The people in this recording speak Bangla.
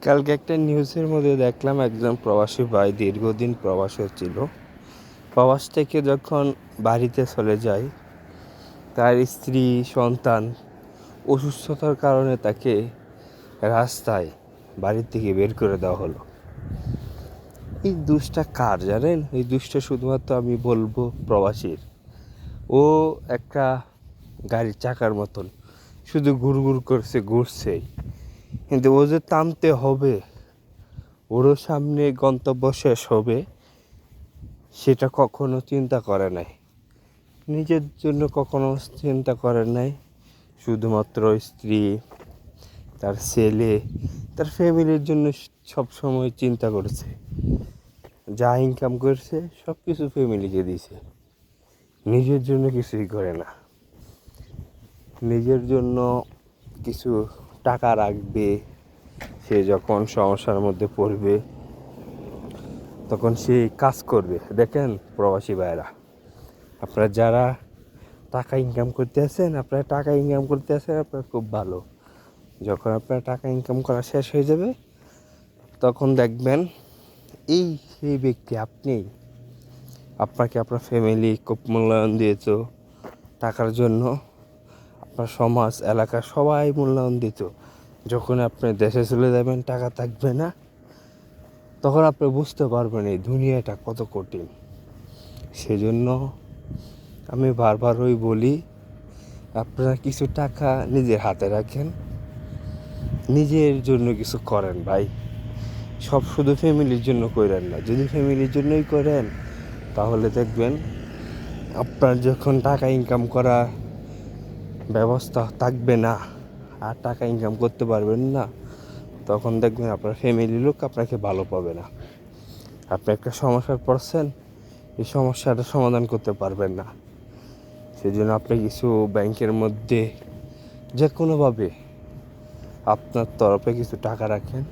কালকে একটা নিউজের মধ্যে দেখলাম একজন প্রবাসী ভাই দীর্ঘদিন প্রবাসে ছিল। প্রবাস থেকে যখন বাড়িতে চলে যায়, তার স্ত্রী সন্তান অসুস্থতার কারণে তাকে রাস্তায় বাড়ি থেকে বের করে দেওয়া হলো। এই দোষটা কার জানেন? এই দোষটা শুধুমাত্র আমি বলবো প্রবাসীর। ও একটা গাড়ির চাকার মতন শুধু ঘুরঘুর করছে, ঘুরছেই, কিন্তু ও যে থামতে হবে, ওরও সামনে গন্তব্য শেষ হবে, সেটা কখনো চিন্তা করে নাই। নিজের জন্য কখনো চিন্তা করে নাই, শুধুমাত্র স্ত্রী, তার ছেলে, তার ফ্যামিলির জন্য সব সময় চিন্তা করেছে। যা ইনকাম করছে সব কিছু ফ্যামিলিকে দিয়েছে, নিজের জন্য কিছুই করে না। নিজের জন্য কিছু টাকা রাখবে, সে যখন সমস্যার মধ্যে পড়বে তখন সে কাজ করবে। দেখেন প্রবাসী ভাইরা, আপনারা যারা টাকা ইনকাম করতে আছেন, আপনারা খুব ভালো। যখন আপনার টাকা ইনকাম করা শেষ হয়ে যাবে, তখন দেখবেন এই সেই ব্যক্তি আপনিই। আপনাকে আপনার ফ্যামিলি খুব মূল্যায়ন দিয়েছ টাকার জন্য, আপনার সমাজ এলাকা সবাই মূল্যায়ন দিত। যখন আপনি দেশে চলে যাবেন, টাকা থাকবে না, তখন আপনি বুঝতে পারবেন এই দুনিয়াটা কত কঠিন। সেজন্য আমি বারবারই বলি, আপনারা কিছু টাকা নিজের হাতে রাখেন, নিজের জন্য কিছু করেন ভাই। সব শুধু ফ্যামিলির জন্য করেন না। যদি ফ্যামিলির জন্যই করেন, তাহলে দেখবেন আপনার যখন টাকা ইনকাম করা ব্যবস্থা থাকবে না, আর টাকা ইনকাম করতে পারবেন না, তখন দেখবেন আপনার ফ্যামিলির লোক আপনাকে ভালো পাবে না। আপনি একটা সমস্যার পড়ছেন, এই সমস্যাটা সমাধান করতে পারবেন না। সেই জন্য আপনি কিছু ব্যাংকের মধ্যে যে কোনোভাবে আপনার তরফে কিছু টাকা রাখেন,